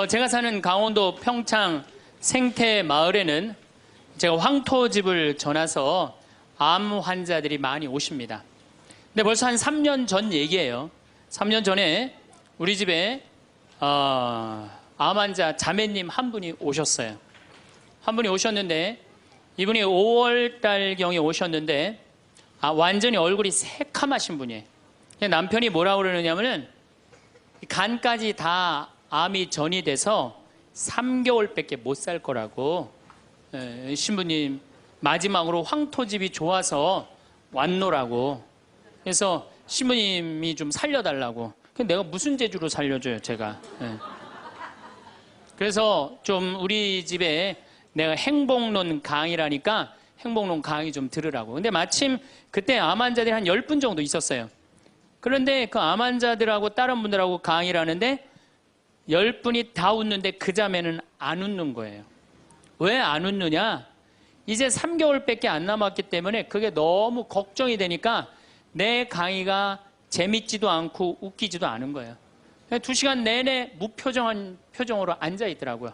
제가 사는 강원도 평창 생태 마을에는 제가 황토집을 전해서 암 환자들이 많이 오십니다. 근데 벌써 한 3년 전 얘기예요. 3년 전에 우리 집에 암 환자 자매님 한 분이 오셨어요. 한 분이 오셨는데 이분이 5월 달경에 오셨는데 완전히 얼굴이 새카마신 분이에요. 남편이 뭐라고 그러느냐면은 간까지 다 암이 전이 돼서 3개월밖에 못 살 거라고. 신부님 마지막으로 황토집이 좋아서 왔노라고. 그래서 신부님이 좀 살려달라고. 내가 무슨 재주로 살려줘요 제가. 그래서 좀 우리 집에 내가 행복론 강의라니까 행복론 강의 좀 들으라고. 근데 마침 그때 암 환자들이 한 10분 정도 있었어요. 그런데 그 암 환자들하고 다른 분들하고 강의를 하는데 10분이 다 웃는데 그 자매는 안 웃는 거예요. 왜 안 웃느냐? 이제 3개월밖에 안 남았기 때문에 그게 너무 걱정이 되니까 내 강의가 재밌지도 않고 웃기지도 않은 거예요. 2시간 내내 무표정한 표정으로 앉아 있더라고요.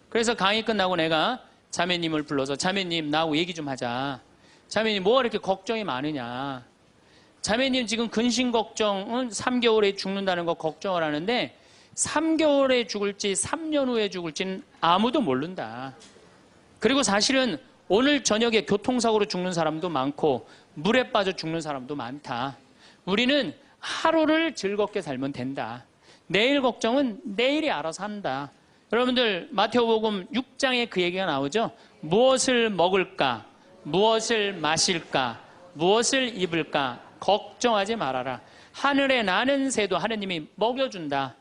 그래서 강의 끝나고 내가 자매님을 불러서 자매님 나하고 얘기 좀 하자. 자매님 뭐가 이렇게 걱정이 많으냐. 자매님 지금 근심 걱정은 3개월에 죽는다는 거 걱정을 하는데 3개월에 죽을지 3년 후에 죽을지는 아무도 모른다. 그리고 사실은 오늘 저녁에 교통사고로 죽는 사람도 많고 물에 빠져 죽는 사람도 많다. 우리는 하루를 즐겁게 살면 된다. 내일 걱정은 내일이 알아서 한다. 여러분들 마태복음 6장에 그 얘기가 나오죠. 무엇을 먹을까? 무엇을 마실까? 무엇을 입을까? 걱정하지 말아라. 하늘에 나는 새도 하느님이 먹여준다.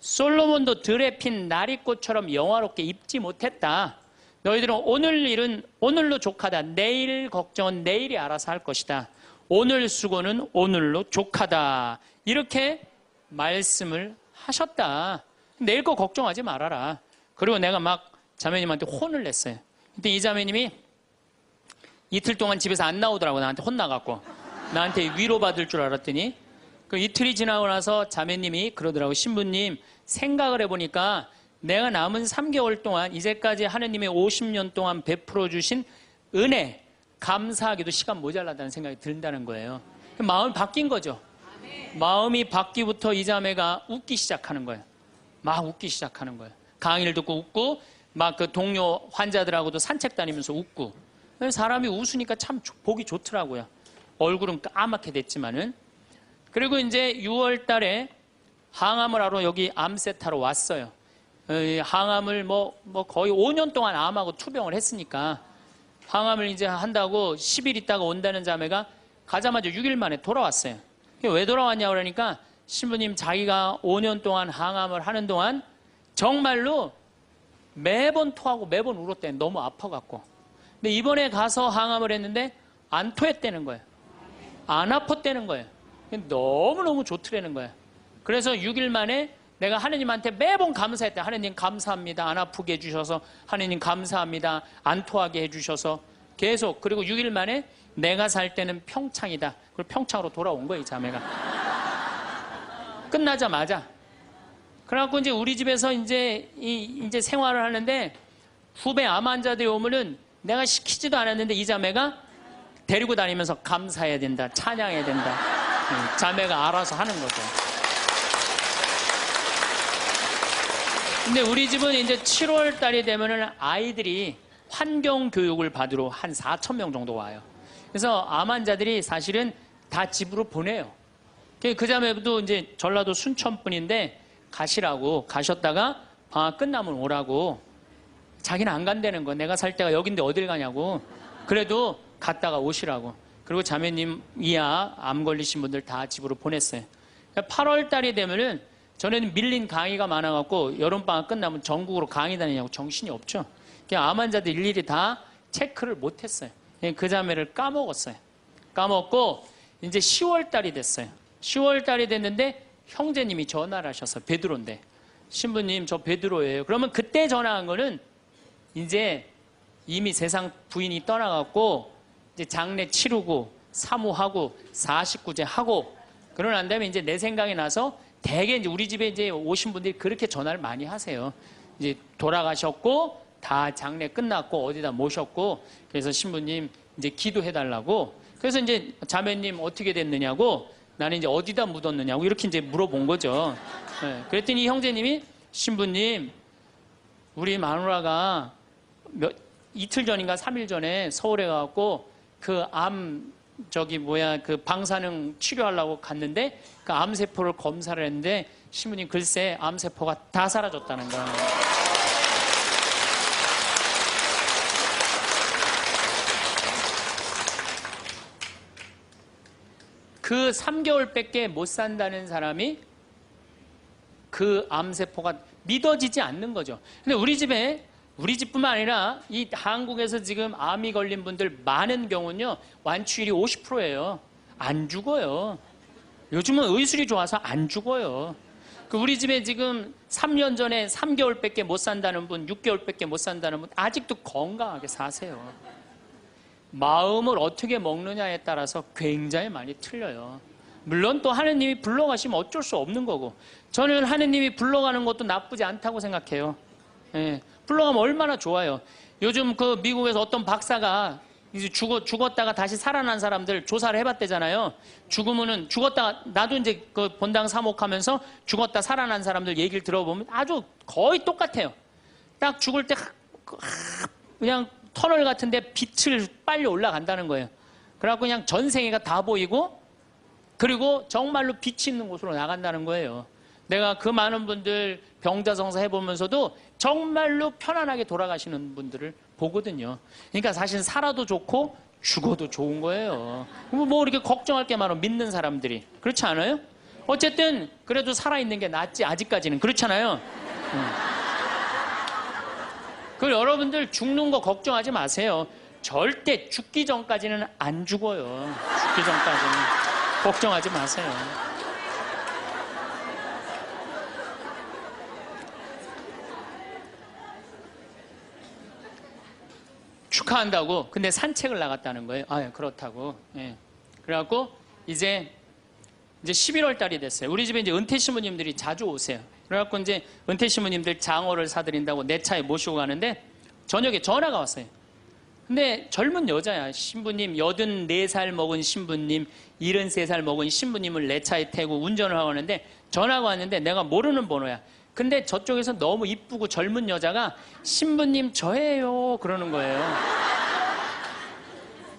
솔로몬도 들에 핀 나리꽃처럼 영화롭게 입지 못했다. 너희들은 오늘 일은 오늘로 족하다. 내일 걱정은 내일이 알아서 할 것이다. 오늘 수고는 오늘로 족하다. 이렇게 말씀을 하셨다. 내일 거 걱정하지 말아라. 그리고 내가 막 자매님한테 혼을 냈어요. 근데 이 자매님이 이틀 동안 집에서 안 나오더라고. 나한테 혼나갖고. 나한테 위로받을 줄 알았더니 그 이틀이 지나고 나서 자매님이 그러더라고. 신부님 생각을 해보니까 내가 남은 3개월 동안 이제까지 하느님의 50년 동안 베풀어 주신 은혜 감사하기도 시간 모자라다는 생각이 든다는 거예요. 마음이 바뀐 거죠. 마음이 바뀌부터 이 자매가 웃기 시작하는 거예요. 막 웃기 시작하는 거예요. 강의를 듣고 웃고 막 그 동료 환자들하고도 산책 다니면서 웃고. 사람이 웃으니까 참 보기 좋더라고요. 얼굴은 까맣게 됐지만은. 그리고 이제 6월 달에 항암을 하러 여기 암세타로 왔어요. 항암을 뭐 거의 5년 동안 암하고 투병을 했으니까 항암을 이제 한다고 10일 있다가 온다는 자매가 가자마자 6일 만에 돌아왔어요. 왜 돌아왔냐 그러니까 신부님 자기가 5년 동안 항암을 하는 동안 정말로 매번 토하고 매번 울었대요. 너무 아파갖고. 근데 이번에 가서 항암을 했는데 안 토했다는 거예요. 안 아팠다는 거예요. 너무너무 좋더라는 거예요. 그래서 6일 만에 내가 하느님한테 매번 감사했다. 하느님 감사합니다. 안 아프게 해주셔서. 하느님 감사합니다. 안 토하게 해주셔서. 계속. 그리고 6일 만에 내가 살 때는 평창이다. 그리고 평창으로 돌아온 거예요, 이 자매가. 끝나자마자. 그래갖고 이제 우리 집에서 이제 생활을 하는데 후배 암 환자들이 오면은 내가 시키지도 않았는데 이 자매가 데리고 다니면서 감사해야 된다. 찬양해야 된다. 자매가 알아서 하는 거죠. 근데 우리 집은 이제 7월 달이 되면은 아이들이 환경 교육을 받으러 한 4,000명 정도 와요. 그래서 암 환자들이 사실은 다 집으로 보내요. 그 자매도 이제 전라도 순천 분인데 가시라고 가셨다가 방학 끝나면 오라고. 자기는 안 간다는 거. 내가 살 때가 여긴데 어딜 가냐고. 그래도 갔다가 오시라고. 그리고 자매님 이하 암 걸리신 분들 다 집으로 보냈어요. 8월 달이 되면은 전에는 밀린 강의가 많아갖고 여름방학 끝나면 전국으로 강의 다니냐고 정신이 없죠. 암 환자들 일일이 다 체크를 못했어요. 그 자매를 까먹었어요. 까먹고 이제 10월 달이 됐어요. 10월 달이 됐는데 형제님이 전화를 하셨어요. 베드로인데. 신부님 저 베드로예요. 그러면 그때 전화한 거는 이제 이미 세상 부인이 떠나갖고 이제 장례 치르고 사모하고 49제 하고 그러고 난 다음에 이제 내 생각이 나서 대개 이제 우리 집에 이제 오신 분들이 그렇게 전화를 많이 하세요. 이제 돌아가셨고 다 장례 끝났고 어디다 모셨고 그래서 신부님 이제 기도해달라고. 그래서 이제 자매님 어떻게 됐느냐고, 나는 이제 어디다 묻었느냐고 이렇게 이제 물어본 거죠. 네. 그랬더니 형제님이, 신부님 우리 마누라가 이틀 전인가 3일 전에 서울에 가갖고 그 그 방사능 치료하려고 갔는데 그 암세포를 검사를 했는데 신부님 글쎄 암세포가 다 사라졌다는 거야. 그 3개월밖에 못 산다는 사람이 그 암세포가 믿어지지 않는 거죠. 근데 우리 집뿐만 아니라 이 한국에서 지금 암이 걸린 분들 많은 경우는요, 완치율이 50%예요. 안 죽어요. 요즘은 의술이 좋아서 안 죽어요. 우리 집에 지금 3년 전에 3개월밖에 못 산다는 분, 6개월밖에 못 산다는 분 아직도 건강하게 사세요. 마음을 어떻게 먹느냐에 따라서 굉장히 많이 틀려요. 물론 또 하느님이 불러가시면 어쩔 수 없는 거고, 저는 하느님이 불러가는 것도 나쁘지 않다고 생각해요. 예, 불러가면 얼마나 좋아요. 요즘 그 미국에서 어떤 박사가 이제 죽었다가 다시 살아난 사람들 조사를 해봤대잖아요. 죽었다가, 나도 이제 그 본당 사목하면서 죽었다 살아난 사람들 얘기를 들어보면 아주 거의 똑같아요. 딱 죽을 때 그냥 터널 같은데 빛을 빨리 올라간다는 거예요. 그래갖고 그냥 전생애가 다 보이고, 그리고 정말로 빛이 있는 곳으로 나간다는 거예요. 내가 그 많은 분들 병자성사 해보면서도 정말로 편안하게 돌아가시는 분들을 보거든요. 그러니까 사실 살아도 좋고 죽어도 좋은 거예요. 뭐 이렇게 걱정할 게 많아, 믿는 사람들이. 그렇지 않아요? 어쨌든 그래도 살아있는 게 낫지, 아직까지는. 그렇잖아요. 그 여러분들 죽는 거 걱정하지 마세요. 절대 죽기 전까지는 안 죽어요. 죽기 전까지는 걱정하지 마세요. 축하한다고. 근데 산책을 나갔다는 거예요. 아, 그렇다고. 예. 그래갖고 이제 11월 달이 됐어요. 우리 집에 이제 은퇴 신부님들이 자주 오세요. 그래갖고 이제 은퇴 신부님들 장어를 사드린다고 내 차에 모시고 가는데 저녁에 전화가 왔어요. 근데 젊은 여자야. 신부님, 84살 먹은 신부님, 73살 먹은 신부님을 내 차에 태우고 운전을 하고 왔는데 전화가 왔는데 내가 모르는 번호야. 근데 저쪽에서 너무 이쁘고 젊은 여자가 신부님 저예요 그러는 거예요.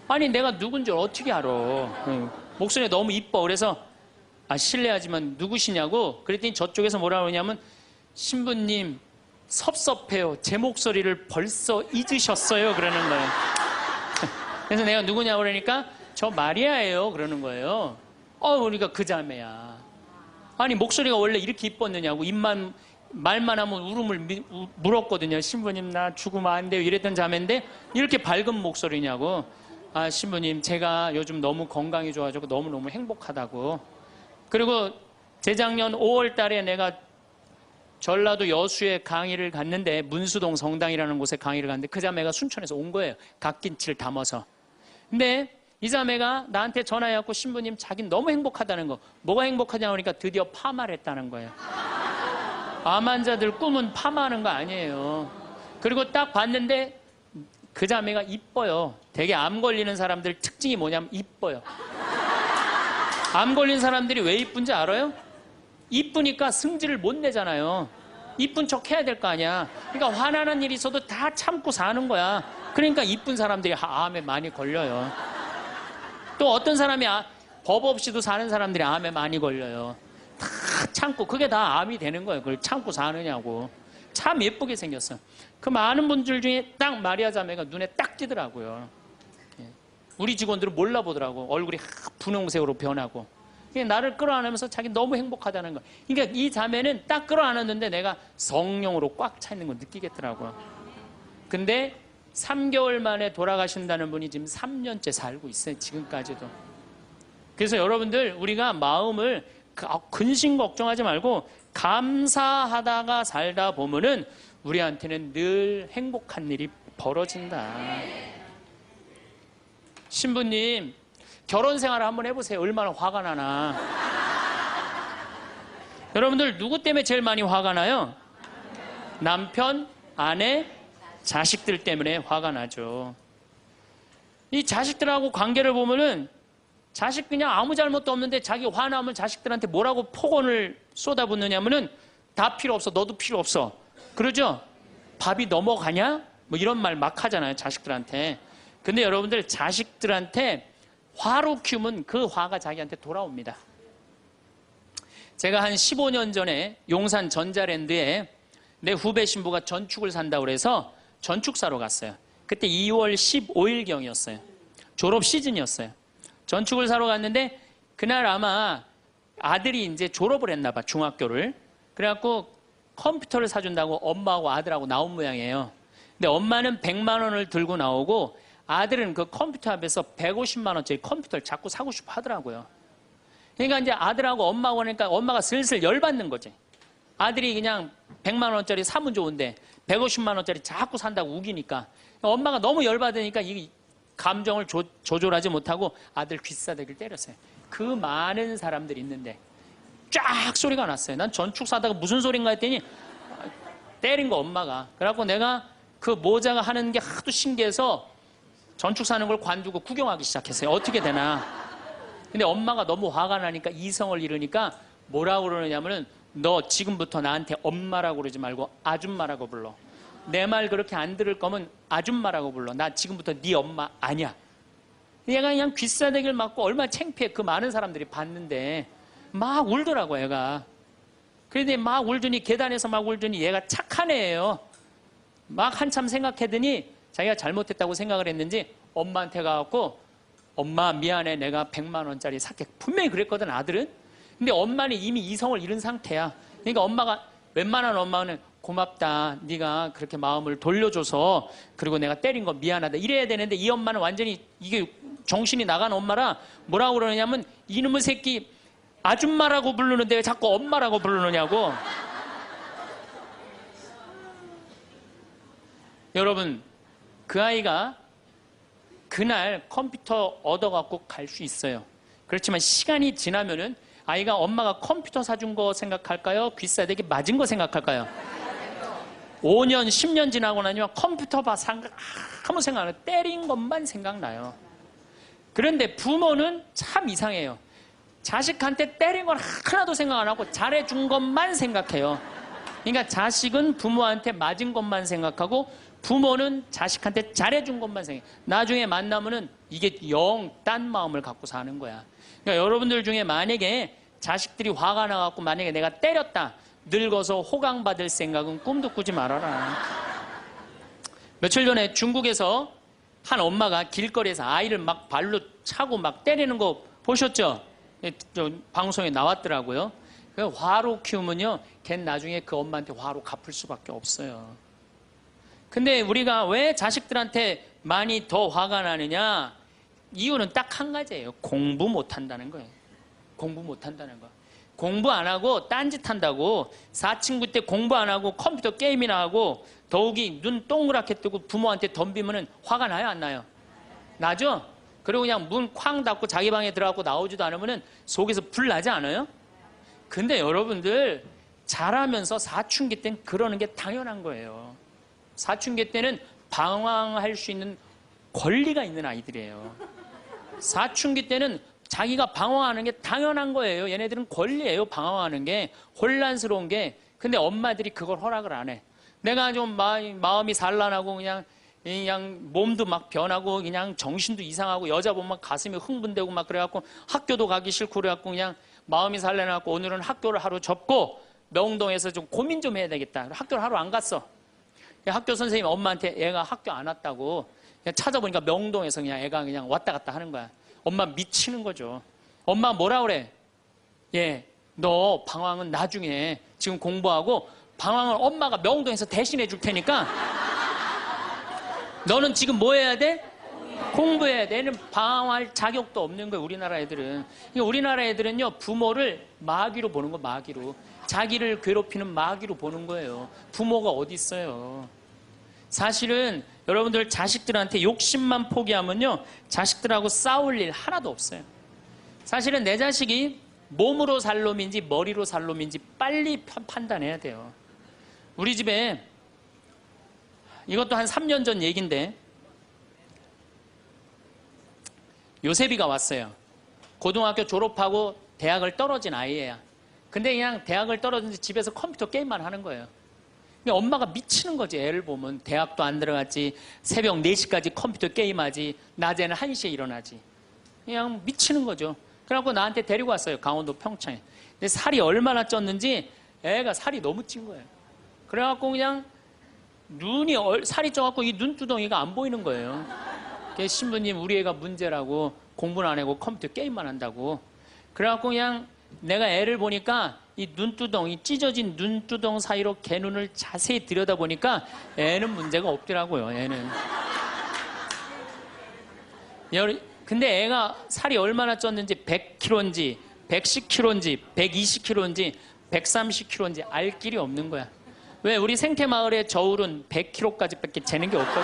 아니 내가 누군지 어떻게 알아. 목소리가 너무 이뻐. 그래서 실례하지만 누구시냐고 그랬더니 저쪽에서 뭐라 그러냐면, 신부님 섭섭해요. 제 목소리를 벌써 잊으셨어요 그러는 거예요. 그래서 내가 누구냐고 그러니까 저 마리아예요 그러는 거예요. 그러니까 그 자매야. 아니 목소리가 원래 이렇게 이뻤느냐고. 말만 하면 울음을 물었거든요. 신부님 나 죽으면 안 돼요 이랬던 자매인데 이렇게 밝은 목소리냐고. 신부님 제가 요즘 너무 건강이 좋아지고 너무너무 행복하다고. 그리고 재작년 5월 달에 내가 전라도 여수에 강의를 갔는데, 문수동 성당이라는 곳에 강의를 갔는데 그 자매가 순천에서 온 거예요. 갓김치를 담아서. 근데 이 자매가 나한테 전화해갖고 신부님 자기는 너무 행복하다는 거. 뭐가 행복하냐고 하니까 드디어 파마를 했다는 거예요. 암 환자들 꿈은 파마하는 거 아니에요. 그리고 딱 봤는데 그 자매가 이뻐요. 되게 암 걸리는 사람들 특징이 뭐냐면 이뻐요. 암 걸린 사람들이 왜 이쁜지 알아요? 이쁘니까 승질을 못 내잖아요. 이쁜 척 해야 될 거 아니야. 그러니까 화나는 일이 있어도 다 참고 사는 거야. 그러니까 이쁜 사람들이 암에 많이 걸려요. 또 어떤 사람이 법 없이도 사는 사람들이 암에 많이 걸려요. 다 참고, 그게 다 암이 되는 거예요. 그걸 참고 사느냐고. 참 예쁘게 생겼어. 그 많은 분들 중에 딱 마리아 자매가 눈에 딱 띄더라고요. 우리 직원들은 몰라보더라고. 얼굴이 분홍색으로 변하고. 나를 끌어안으면서 자기 너무 행복하다는 거. 그러니까 이 자매는 딱 끌어안았는데 내가 성령으로 꽉 차 있는 걸 느끼겠더라고요. 근데 3개월 만에 돌아가신다는 분이 지금 3년째 살고 있어요. 지금까지도. 그래서 여러분들 우리가 마음을 근심 걱정하지 말고 감사하다가 살다 보면은 우리한테는 늘 행복한 일이 벌어진다. 신부님 결혼 생활을 한번 해보세요. 얼마나 화가 나나. 여러분들 누구 때문에 제일 많이 화가 나요? 남편, 아내, 자식들 때문에 화가 나죠. 이 자식들하고 관계를 보면은 자식 그냥 아무 잘못도 없는데 자기 화나면 자식들한테 뭐라고 폭언을 쏟아붓느냐면은 다 필요 없어. 너도 필요 없어. 그러죠? 밥이 넘어가냐? 뭐 이런 말 막 하잖아요. 자식들한테. 근데 여러분들 자식들한테 화로 키우면 그 화가 자기한테 돌아옵니다. 제가 한 15년 전에 용산 전자랜드에 내 후배 신부가 전축을 산다고 그래서 전축 사러 갔어요. 그때 2월 15일경이었어요. 졸업 시즌이었어요. 전축을 사러 갔는데 그날 아마 아들이 이제 졸업을 했나 봐, 중학교를. 그래갖고 컴퓨터를 사준다고 엄마하고 아들하고 나온 모양이에요. 근데 엄마는 100만 원을 들고 나오고 아들은 그 컴퓨터 앞에서 150만 원짜리 컴퓨터를 자꾸 사고 싶어 하더라고요. 그러니까 이제 아들하고 엄마하고 하니까 엄마가 슬슬 열받는 거지. 아들이 그냥 100만 원짜리 사면 좋은데 150만 원짜리 자꾸 산다고 우기니까 엄마가 너무 열받으니까 이 감정을 조절하지 못하고 아들 귀싸대기를 때렸어요. 그 많은 사람들이 있는데 쫙 소리가 났어요. 난 전축 사다가 무슨 소린가 했더니 때린 거 엄마가. 그래갖고 내가 그 모자가 하는 게 하도 신기해서 전축 사는 걸 관두고 구경하기 시작했어요. 어떻게 되나. 근데 엄마가 너무 화가 나니까 이성을 잃으니까 뭐라고 그러느냐면은 너 지금부터 나한테 엄마라고 그러지 말고 아줌마라고 불러. 내 말 그렇게 안 들을 거면 아줌마라고 불러. 나 지금부터 네 엄마 아니야. 얘가 그냥 귀싸대기를 맞고 얼마나 창피해. 그 많은 사람들이 봤는데 막 울더라고 얘가. 그런데 막 울더니 계단에서 막 울더니 얘가 착한 애예요. 막 한참 생각하더니 자기가 잘못했다고 생각을 했는지 엄마한테 가갖고 엄마 미안해 내가 100만 원짜리 살게. 분명히 그랬거든 아들은. 근데 엄마는 이미 이성을 잃은 상태야. 그러니까 엄마가 웬만한 엄마는 고맙다. 네가 그렇게 마음을 돌려줘서 그리고 내가 때린 거 미안하다. 이래야 되는데 이 엄마는 완전히 이게 정신이 나간 엄마라 뭐라고 그러냐면 이놈의 새끼 아줌마라고 부르는데 왜 자꾸 엄마라고 부르느냐고. 여러분 그 아이가 그날 컴퓨터 얻어갖고 갈 수 있어요. 그렇지만 시간이 지나면은 아이가 엄마가 컴퓨터 사준 거 생각할까요? 귀싸대기 맞은 거 생각할까요? 5년, 10년 지나고 나면 컴퓨터 봐 아무 생각 안 해요. 때린 것만 생각나요. 그런데 부모는 참 이상해요. 자식한테 때린 건 하나도 생각 안 하고 잘해준 것만 생각해요. 그러니까 자식은 부모한테 맞은 것만 생각하고 부모는 자식한테 잘해준 것만 생각해요. 나중에 만나면은 이게 영 딴 마음을 갖고 사는 거야. 그러니까 여러분들 중에 만약에 자식들이 화가 나갖고 만약에 내가 때렸다. 늙어서 호강받을 생각은 꿈도 꾸지 말아라. 며칠 전에 중국에서 한 엄마가 길거리에서 아이를 막 발로 차고 막 때리는 거 보셨죠? 방송에 나왔더라고요. 화로 키우면요, 걔는 나중에 그 엄마한테 화로 갚을 수밖에 없어요. 근데 우리가 왜 자식들한테 많이 더 화가 나느냐? 이유는 딱 한 가지예요. 공부 못한다는 거예요. 공부 못한다는 거. 공부 안 하고 딴짓 한다고. 사친구 때 공부 안 하고 컴퓨터 게임이나 하고 더욱이 눈 동그랗게 뜨고 부모한테 덤비면 화가 나요, 안 나요? 나죠? 그리고 그냥 문 쾅 닫고 자기 방에 들어가고 나오지도 않으면 속에서 불 나지 않아요? 근데 여러분들 자라면서 사춘기 때는 그러는 게 당연한 거예요. 사춘기 때는 방황할 수 있는 권리가 있는 아이들이에요. 사춘기 때는 자기가 방황하는 게 당연한 거예요. 얘네들은 권리예요. 방황하는 게. 혼란스러운 게. 근데 엄마들이 그걸 허락을 안 해. 내가 좀 마음이 산란하고 그냥 몸도 막 변하고 그냥 정신도 이상하고 여자 보면 가슴이 흥분되고 막 그래갖고 학교도 가기 싫고 그래갖고 그냥 마음이 산란해갖고 오늘은 학교를 하루 접고 명동에서 좀 고민 좀 해야 되겠다. 학교를 하루 안 갔어. 학교 선생님이 엄마한테 애가 학교 안 왔다고 그냥 찾아보니까 명동에서 그냥 애가 그냥 왔다 갔다 하는 거야. 엄마 미치는 거죠. 엄마 뭐라 그래? 너 방황은 나중에 지금 공부하고 방황을 엄마가 명동에서 대신해 줄 테니까 너는 지금 뭐 해야 돼? 공부해야 돼. 얘는 방황할 자격도 없는 거예요. 우리나라 애들은. 우리나라 애들은요 부모를 마귀로 보는 거. 마귀로. 자기를 괴롭히는 마귀로 보는 거예요. 부모가 어디 있어요. 사실은 여러분들 자식들한테 욕심만 포기하면요 자식들하고 싸울 일 하나도 없어요. 사실은 내 자식이 몸으로 살 놈인지 머리로 살 놈인지 빨리 판단해야 돼요. 우리 집에 이것도 한 3년 전 얘기인데 요셉이가 왔어요. 고등학교 졸업하고 대학을 떨어진 아이예요. 근데 그냥 대학을 떨어진지 집에서 컴퓨터 게임만 하는 거예요. 엄마가 미치는 거지. 애를 보면 대학도 안 들어갔지, 새벽 4시까지 컴퓨터 게임하지, 낮에는 1시에 일어나지. 그냥 미치는 거죠. 그래갖고 나한테 데리고 왔어요. 강원도 평창에. 근데 살이 얼마나 쪘는지 애가 살이 너무 찐 거예요. 그래갖고 그냥 살이 쪄갖고 이 눈두덩이가 안 보이는 거예요. 그래서 신부님, 우리 애가 문제라고, 공부는 안 하고 컴퓨터 게임만 한다고. 그래갖고 그냥 내가 애를 보니까 이 눈두덩이, 찢어진 눈두덩 사이로 걔 눈을 자세히 들여다보니까 애는 문제가 없더라고요. 애는. 근데 애가 살이 얼마나 쪘는지 100kg인지 110kg인지 120kg인지 130kg인지 알 길이 없는 거야. 왜? 우리 생태마을의 저울은 100kg까지 밖에 재는 게 없거든.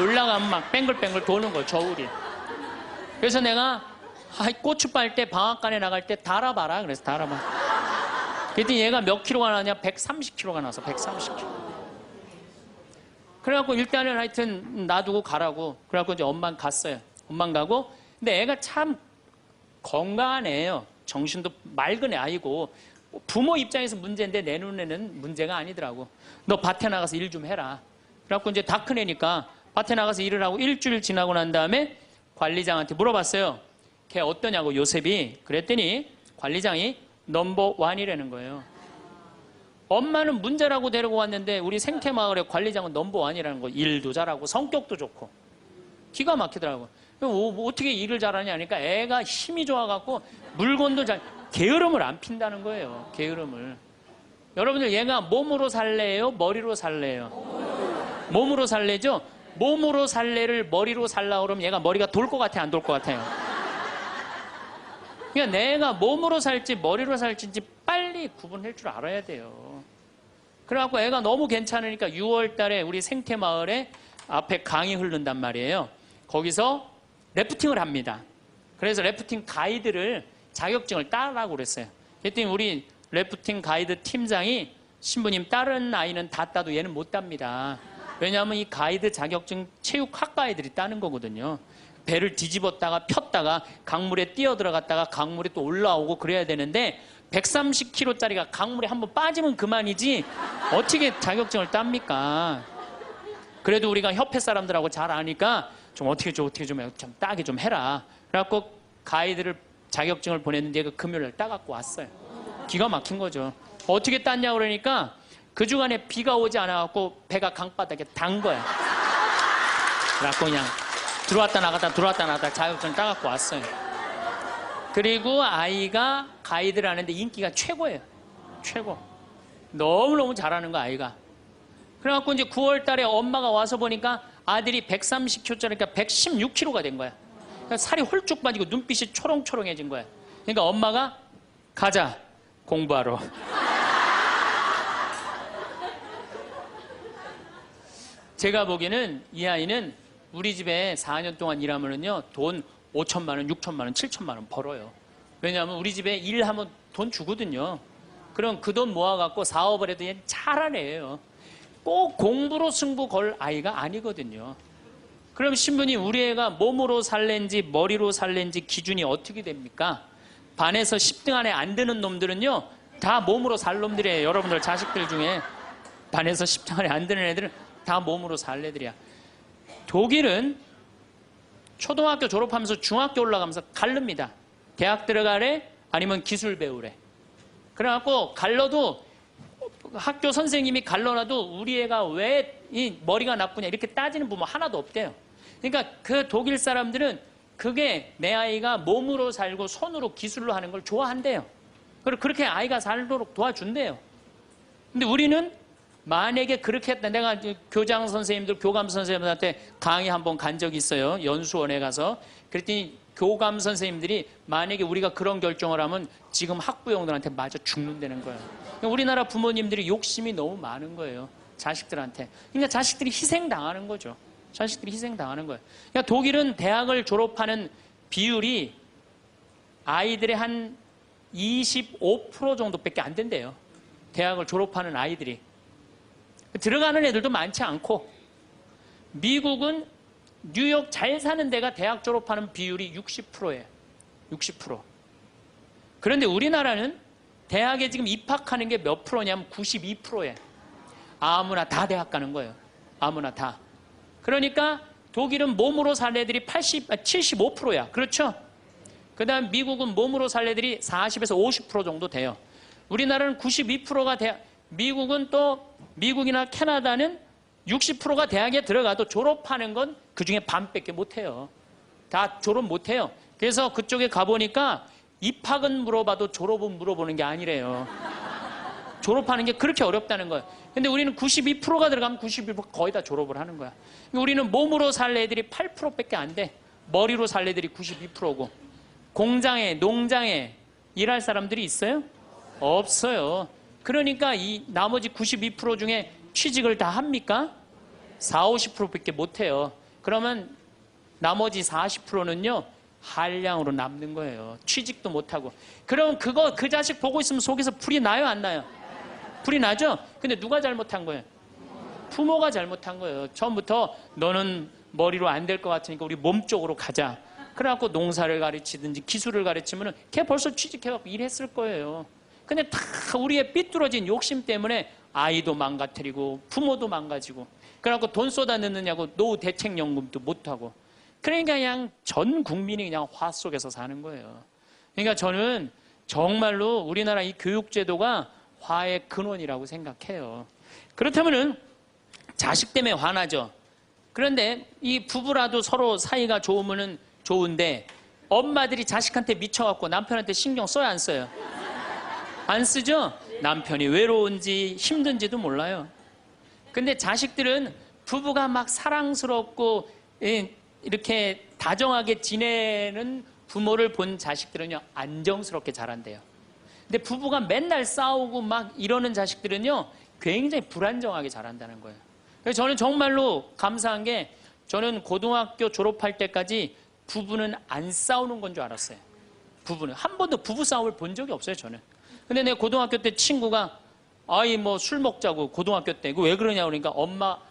올라가면 막 뱅글뱅글 도는 거, 저울이. 그래서 내가 고추 빨 때 방앗간에 나갈 때 달아봐라. 그래서 달아봐. 그랬더니 얘가 몇 킬로가 나냐? 130kg가 나서 130kg. 그래갖고 일단은 하여튼 놔두고 가라고. 그래갖고 이제 엄마는 갔어요. 엄마는 가고. 근데 애가 참 건강한 애예요. 정신도 맑은 애 아이고. 부모 입장에서 문제인데 내 눈에는 문제가 아니더라고. 너 밭에 나가서 일 좀 해라. 그래갖고 이제 다 큰 애니까 밭에 나가서 일을 하고 일주일 지나고 난 다음에 관리장한테 물어봤어요. 걔 어떠냐고, 요셉이. 그랬더니 관리장이 넘버 원이라는 거예요. 엄마는 문제라고 데리고 왔는데 우리 생태마을의 관리장은 넘버 원이라는 거. 일도 잘하고 성격도 좋고 기가 막히더라고. 어떻게 일을 잘하냐 하니까 애가 힘이 좋아갖고 물건도 게으름을 안 핀다는 거예요. 게으름을. 여러분들, 얘가 몸으로 살래요? 머리로 살래요? 몸으로 살래죠? 몸으로 살래를 머리로 살라 그러면 얘가 머리가 돌 것 같아, 안 돌 것 같아요? 그러니까 내가 몸으로 살지 머리로 살지 빨리 구분할 줄 알아야 돼요. 그래갖고 애가 너무 괜찮으니까 6월 달에 우리 생태마을에 앞에 강이 흐른단 말이에요. 거기서 래프팅을 합니다. 그래서 래프팅 가이드를 자격증을 따라고 그랬어요. 그랬더니 우리 래프팅 가이드 팀장이, 신부님, 다른 아이는 다 따도 얘는 못 땁니다. 왜냐하면 이 가이드 자격증 체육학과 아이들이 따는 거거든요. 배를 뒤집었다가 폈다가 강물에 뛰어 들어갔다가 강물에 또 올라오고 그래야 되는데 130kg짜리가 강물에 한번 빠지면 그만이지 어떻게 자격증을 땁니까? 그래도 우리가 협회 사람들하고 잘 아니까 좀 어떻게 좀 따게 좀 해라. 그래갖고 가이드를 자격증을 보냈는데 그 금요일날 따갖고 왔어요. 기가 막힌 거죠. 어떻게 땄냐 그러니까 그 주간에 비가 오지 않아갖고 배가 강바닥에 단 거야. 그래갖고 그냥 들어왔다 나갔다 자격증 따갖고 왔어요. 그리고 아이가 가이드를 하는데 인기가 최고예요. 최고. 너무너무 잘하는 거, 아이가. 그래갖고 이제 9월 달에 엄마가 와서 보니까 아들이 130kg짜리니까 116kg가 된 거야. 그러니까 살이 홀쭉 빠지고 눈빛이 초롱초롱해진 거야. 그러니까 엄마가 가자, 공부하러. 제가 보기에는 이 아이는 우리 집에 4년 동안 일하면은요, 돈 5천만 원, 6천만 원, 7천만 원 벌어요. 왜냐하면 우리 집에 일하면 돈 주거든요. 그럼 그 돈 모아갖고 사업을 해도 얘는 잘하는 애예요. 꼭 공부로 승부 걸 아이가 아니거든요. 그럼 신부님, 우리 애가 몸으로 살랜지 머리로 살랜지 기준이 어떻게 됩니까? 반에서 10등 안에 안 드는 놈들은요, 다 몸으로 살 놈들이에요. 여러분들 자식들 중에 반에서 10등 안에 안 드는 애들은 다 몸으로 살 애들이야. 독일은 초등학교 졸업하면서 중학교 올라가면서 갈릅니다. 대학 들어가래? 아니면 기술 배우래? 그래갖고 갈러도 학교 선생님이 갈러놔도 우리 애가 왜 이 머리가 나쁘냐 이렇게 따지는 부모 하나도 없대요. 그러니까 그 독일 사람들은 그게 내 아이가 몸으로 살고 손으로 기술로 하는 걸 좋아한대요. 그리고 그렇게 아이가 살도록 도와준대요. 근데 우리는 만약에 그렇게 했다. 내가 교장 선생님들, 교감 선생님들한테 강의 한번 간 적이 있어요. 연수원에 가서. 그랬더니 교감 선생님들이 만약에 우리가 그런 결정을 하면 지금 학부형들한테 맞아 죽는다는 거예요. 우리나라 부모님들이 욕심이 너무 많은 거예요. 자식들한테. 그러니까 자식들이 희생당하는 거죠. 자식들이 희생당하는 거예요. 그러니까 독일은 대학을 졸업하는 비율이 아이들의 한 25% 정도밖에 안 된대요. 대학을 졸업하는 아이들이. 들어가는 애들도 많지 않고, 미국은 뉴욕 잘 사는 데가 대학 졸업하는 비율이 60%예요. 60%. 그런데 우리나라는 대학에 지금 입학하는 게 몇 프로냐면 92%예요. 아무나 다 대학 가는 거예요. 아무나 다. 그러니까 독일은 몸으로 살 애들이 75%야. 그렇죠? 그 다음 미국은 몸으로 살 애들이 40에서 50% 정도 돼요. 우리나라는 92%가 미국은 또 미국이나 캐나다는 60%가 대학에 들어가도 졸업하는 건 그중에 반밖에 못해요. 다 졸업 못해요. 그래서 그쪽에 가보니까 입학은 물어봐도 졸업은 물어보는 게 아니래요. 졸업하는 게 그렇게 어렵다는 거예요. 근데 우리는 92%가 들어가면 92% 거의 다 졸업을 하는 거야. 우리는 몸으로 살 애들이 8%밖에 안 돼. 머리로 살 애들이 92%고. 공장에, 농장에 일할 사람들이 있어요? 없어요. 그러니까 이 나머지 92% 중에 취직을 다 합니까? 40, 50%밖에 못해요. 그러면 나머지 40%는요 한량으로 남는 거예요. 취직도 못하고. 그럼 그 자식 보고 있으면 속에서 불이 나요, 안 나요? 불이 나죠? 근데 누가 잘못한 거예요? 부모가 잘못한 거예요. 처음부터 너는 머리로 안 될 것 같으니까 우리 몸 쪽으로 가자. 그래갖고 농사를 가르치든지 기술을 가르치면은 걔 벌써 취직해갖고 일했을 거예요. 근데 다 우리의 삐뚤어진 욕심 때문에 아이도 망가뜨리고 부모도 망가지고, 그래갖고 돈 쏟아 넣느냐고 노후 대책연금도 못하고. 그러니까 그냥 전 국민이 그냥 화 속에서 사는 거예요. 그러니까 저는 정말로 우리나라 이 교육제도가 화의 근원이라고 생각해요. 그렇다면은 자식 때문에 화나죠. 그런데 이 부부라도 서로 사이가 좋으면은 좋은데, 엄마들이 자식한테 미쳐갖고 남편한테 신경 써야 안 써요? 안 쓰죠? 남편이 외로운지 힘든지도 몰라요. 근데 자식들은 부부가 막 사랑스럽고 이렇게 다정하게 지내는 부모를 본 자식들은요 안정스럽게 자란대요. 근데 부부가 맨날 싸우고 막 이러는 자식들은요 굉장히 불안정하게 자란다는 거예요. 그래서 저는 정말로 감사한 게, 저는 고등학교 졸업할 때까지 부부는 안 싸우는 건 줄 알았어요. 부부는 한 번도 부부 싸움을 본 적이 없어요, 저는. 근데 내 고등학교 때 친구가 아이 뭐 술 먹자고 고등학교 때 왜 그러냐 그러니까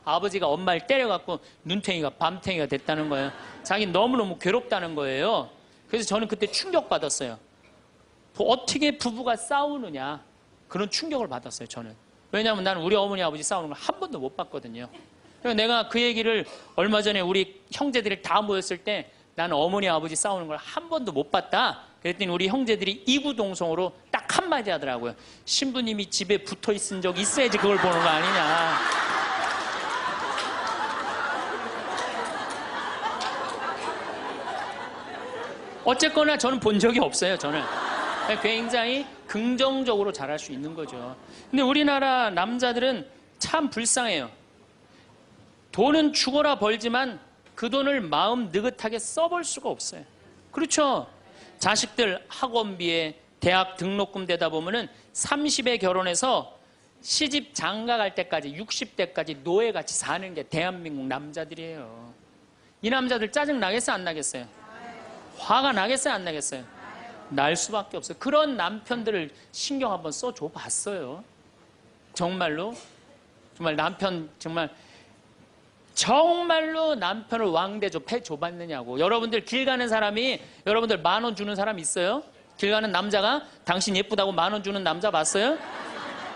아버지가 엄마를 때려갖고 눈탱이가 밤탱이가 됐다는 거예요. 자기 너무너무 괴롭다는 거예요. 그래서 저는 그때 충격받았어요. 어떻게 부부가 싸우느냐, 그런 충격을 받았어요, 저는. 왜냐하면 나는 우리 어머니 아버지 싸우는 걸 한 번도 못 봤거든요. 그래서 내가 그 얘기를 얼마 전에 우리 형제들이 다 모였을 때 나는 어머니 아버지 싸우는 걸 한 번도 못 봤다. 그랬더니 우리 형제들이 이구동성으로 딱 한마디 하더라고요. 신부님이 집에 붙어 있은 적 있어야지 그걸 보는 거 아니냐. 어쨌거나 저는 본 적이 없어요, 저는. 굉장히 긍정적으로 잘할 수 있는 거죠. 근데 우리나라 남자들은 참 불쌍해요. 돈은 죽어라 벌지만 그 돈을 마음 느긋하게 써볼 수가 없어요. 그렇죠? 자식들 학원비에 대학 등록금 대다 보면은 30에 결혼해서 시집 장가 갈 때까지 60대까지 노예같이 사는 게 대한민국 남자들이에요. 이 남자들 짜증 나겠어요, 안 나겠어요? 화가 나겠어요, 안 나겠어요? 날 수밖에 없어요. 그런 남편들을 신경 한번 써줘 봤어요. 정말로 남편 정말로 남편을 왕대조 패줘봤느냐고. 여러분들 길 가는 사람이, 여러분들 10,000원 주는 사람 있어요? 길 가는 남자가 당신 예쁘다고 10,000원 주는 남자 봤어요?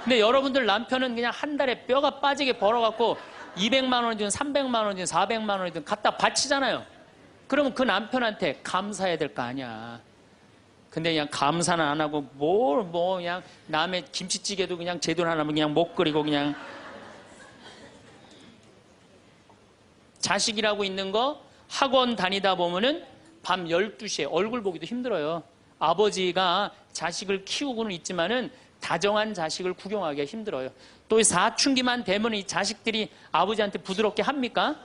근데 여러분들 남편은 그냥 한 달에 뼈가 빠지게 벌어갖고 200만 원이든 300만 원이든 400만 원이든 갖다 바치잖아요. 그러면 그 남편한테 감사해야 될 거 아니야. 근데 그냥 감사는 안 하고 그냥 남의 김치찌개도 그냥 제대로 안 하면 그냥 못 끓이고 그냥. 자식이라고 있는 거 학원 다니다 보면은 밤 12시에 얼굴 보기도 힘들어요. 아버지가 자식을 키우고는 있지만은 다정한 자식을 구경하기가 힘들어요. 또 사춘기만 되면 이 자식들이 아버지한테 부드럽게 합니까?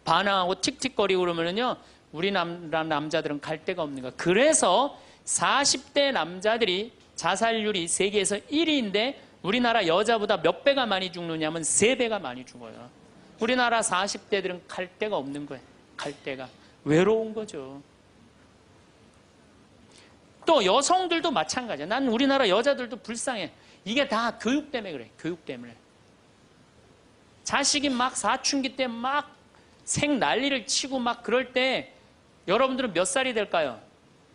반항하고 틱틱거리고 그러면은요, 우리나라 남자들은 갈 데가 없는 거야. 그래서 40대 남자들이 자살률이 세계에서 1위인데 우리나라 여자보다 몇 배가 많이 죽느냐면 3배가 많이 죽어요. 우리나라 40대들은 갈 데가 없는 거예요. 갈 데가. 외로운 거죠. 또 여성들도 마찬가지야. 난 우리나라 여자들도 불쌍해. 이게 다 교육 때문에 그래. 교육 때문에. 자식이 막 사춘기 때 막 생 난리를 치고 막 그럴 때 여러분들은 몇 살이 될까요?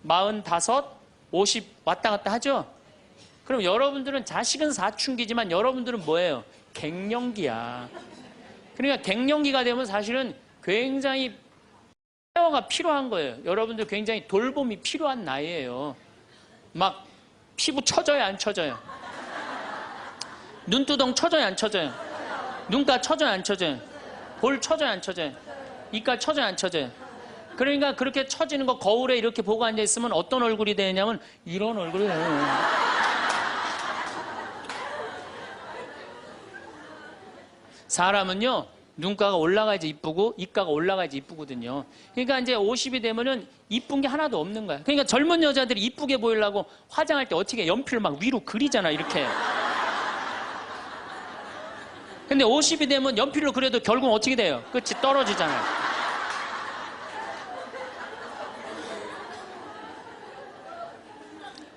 45, 50 왔다 갔다 하죠? 그럼 여러분들은 자식은 사춘기지만 여러분들은 뭐예요? 갱년기야. 그러니까 갱년기가 되면 사실은 굉장히 케어가 필요한 거예요. 여러분들 굉장히 돌봄이 필요한 나이예요. 막 피부 처져요, 안 처져요? 눈두덩 처져요, 안 처져요? 눈가 처져요, 안 처져요? 볼 처져요, 안 처져요? 이가 처져요, 안 처져요? 그러니까 그렇게 처지는 거 거울에 이렇게 보고 앉아있으면 어떤 얼굴이 되냐면 이런 얼굴이 돼요. 사람은요, 눈가가 올라가야지 이쁘고 이가가 올라가야지 이쁘거든요. 그러니까 이제 50이 되면은 이쁜 게 하나도 없는 거야. 그러니까 젊은 여자들이 이쁘게 보이려고 화장할 때 어떻게 연필을 막 위로 그리잖아, 이렇게. 근데 50이 되면 연필로 그려도 결국은 어떻게 돼요? 끝이 떨어지잖아요.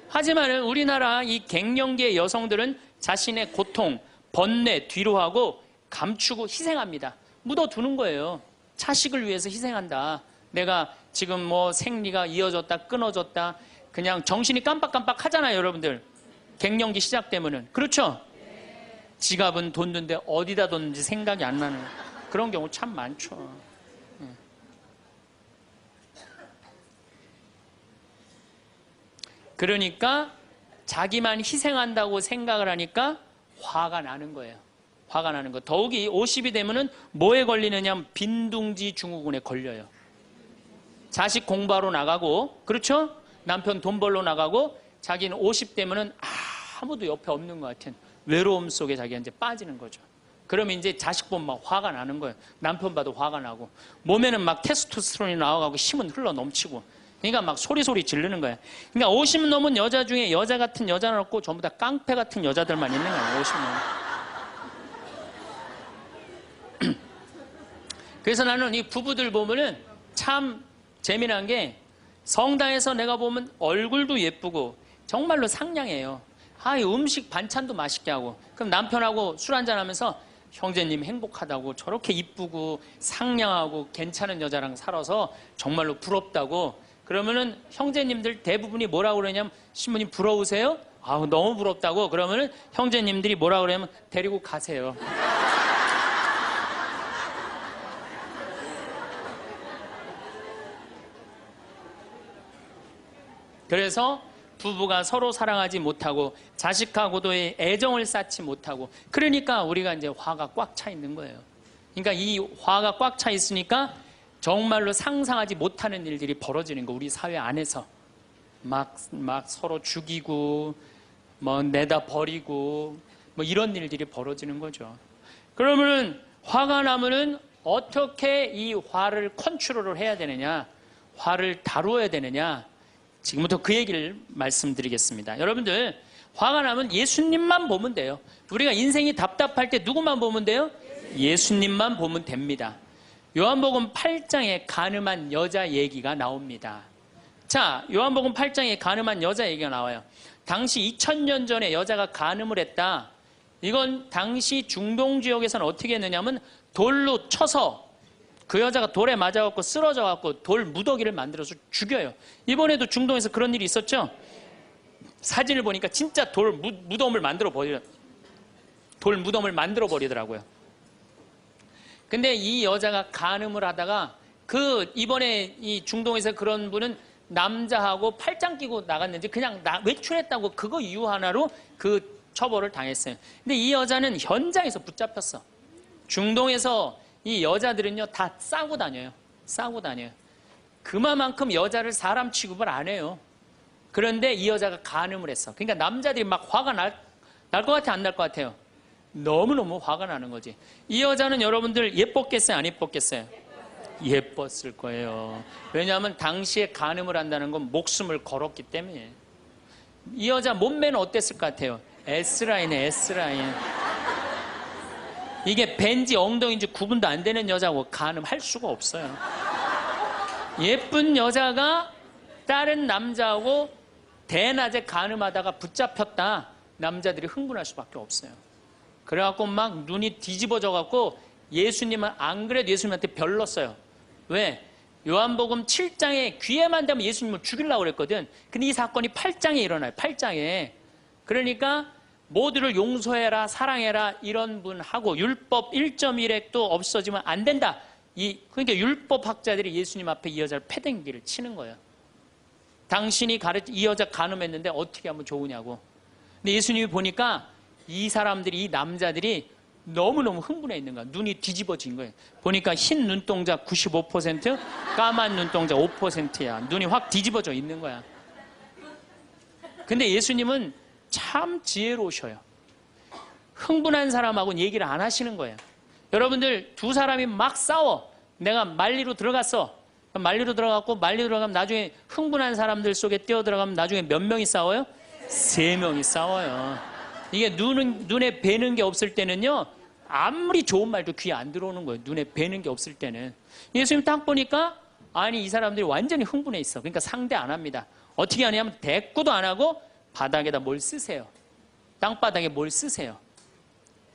하지만은 우리나라 이 갱년기의 여성들은 자신의 고통, 번뇌 뒤로 하고 감추고 희생합니다. 묻어두는 거예요. 자식을 위해서 희생한다. 내가 지금 뭐 생리가 이어졌다, 끊어졌다. 그냥 정신이 깜빡깜빡 하잖아요, 여러분들. 갱년기 시작되면은. 그렇죠? 지갑은 뒀는데 어디다 뒀는지 생각이 안 나는 그런 경우 참 많죠. 그러니까 자기만 희생한다고 생각을 하니까 화가 나는 거예요. 화가 나는 거. 더욱이 50이 되면은 뭐에 걸리느냐? 빈둥지 증후군에 걸려요. 자식 공부하러 나가고, 그렇죠? 남편 돈 벌러 나가고, 자기는 50 되면은 아무도 옆에 없는 것 같은 외로움 속에 자기가 이제 빠지는 거죠. 그러면 이제 자식 보면 막 화가 나는 거예요. 남편 봐도 화가 나고, 몸에는 막 테스토스테론이 나와가고 힘은 흘러 넘치고, 그러니까 막 소리 지르는 거예요. 그러니까 50 넘은 여자 중에 여자 같은 여자는 없고 전부 다 깡패 같은 여자들만 있는 거예요. 50 넘은. 그래서 나는 이 부부들 보면은 참 재미난 게 성당에서 내가 보면 얼굴도 예쁘고 정말로 상냥해요. 이 음식 반찬도 맛있게 하고, 그럼 남편하고 술 한잔 하면서 형제님 행복하다고, 저렇게 이쁘고 상냥하고 괜찮은 여자랑 살아서 정말로 부럽다고. 그러면은 형제님들 대부분이 뭐라고 그러냐면, 신부님 부러우세요? 너무 부럽다고. 그러면은 형제님들이 뭐라고 그러냐면 데리고 가세요. 그래서 부부가 서로 사랑하지 못하고 자식하고도의 애정을 쌓지 못하고, 그러니까 우리가 이제 화가 꽉 차 있는 거예요. 그러니까 이 화가 꽉 차 있으니까 정말로 상상하지 못하는 일들이 벌어지는 거. 우리 사회 안에서 막 서로 죽이고 뭐 내다 버리고 뭐 이런 일들이 벌어지는 거죠. 그러면은 화가 나면은 어떻게 이 화를 컨트롤을 해야 되느냐, 화를 다루어야 되느냐, 지금부터 그 얘기를 말씀드리겠습니다. 여러분들, 화가 나면 예수님만 보면 돼요. 우리가 인생이 답답할 때 누구만 보면 돼요? 예수님만 보면 됩니다. 요한복음 8장에 가늠한 여자 얘기가 나옵니다. 자, 요한복음 8장에 가늠한 여자 얘기가 나와요. 당시 2000년 전에 여자가 가늠을 했다. 이건 당시 중동 지역에서는 어떻게 했느냐면 돌로 쳐서 그 여자가 돌에 맞아갖고 쓰러져갖고 돌 무더기를 만들어서 죽여요. 이번에도 중동에서 그런 일이 있었죠? 사진을 보니까 진짜 돌 무덤을 만들어 버리더라고요. 근데 이 여자가 간음을 하다가 이번에 이 중동에서 그런 분은 남자하고 팔짱 끼고 나갔는지 그냥 외출했다고 그거 이유 하나로 그 처벌을 당했어요. 근데 이 여자는 현장에서 붙잡혔어. 중동에서 이 여자들은요 다 싸고 다녀요. 그만큼 여자를 사람 취급을 안 해요. 그런데 이 여자가 간음을 했어. 그러니까 남자들이 막 화가 날 것 같아, 안 날 것 같아요? 너무너무 화가 나는 거지. 이 여자는 여러분들 예뻤겠어요, 안 예뻤겠어요? 예뻤을 거예요. 왜냐하면 당시에 간음을 한다는 건 목숨을 걸었기 때문에. 이 여자 몸매는 어땠을 것 같아요? S라인에 S라인. 이게 벤지 엉덩이인지 구분도 안 되는 여자고 간음할 수가 없어요. 예쁜 여자가 다른 남자하고 대낮에 간음하다가 붙잡혔다. 남자들이 흥분할 수밖에 없어요. 그래갖고 막 눈이 뒤집어져 갖고 예수님은 안 그래도 예수님한테 별렀어요. 왜? 요한복음 7장에 귀에만 대면 예수님을 죽이려고 그랬거든. 근데 이 사건이 8장에 일어나요. 8장에. 그러니까 모두를 용서해라, 사랑해라 이런 분하고 율법 1.1핵도 없어지면 안 된다. 그러니까 율법학자들이 예수님 앞에 이 여자를 패댕기를 치는 거예요. 당신이 이 여자 간음했는데 어떻게 하면 좋으냐고. 근데 예수님이 보니까 이 사람들이, 이 남자들이 너무너무 흥분해 있는 거야. 눈이 뒤집어진 거예요. 보니까 흰 눈동자 95%, 까만 눈동자 5%야. 눈이 확 뒤집어져 있는 거야. 근데 예수님은 참 지혜로우셔요. 흥분한 사람하고는 얘기를 안 하시는 거예요. 여러분들 두 사람이 막 싸워. 내가 말리로 들어갔어. 말리로 들어갔고 말리로 들어가면 나중에 흥분한 사람들 속에 뛰어들어가면 나중에 몇 명이 싸워요? 3명이 싸워요. 이게 눈에 뵈는 게 없을 때는요, 아무리 좋은 말도 귀에 안 들어오는 거예요. 눈에 뵈는 게 없을 때는. 예수님 딱 보니까 아니 이 사람들이 완전히 흥분해 있어. 그러니까 상대 안 합니다. 어떻게 하냐면 대꾸도 안 하고 바닥에다 뭘 쓰세요. 땅바닥에 뭘 쓰세요.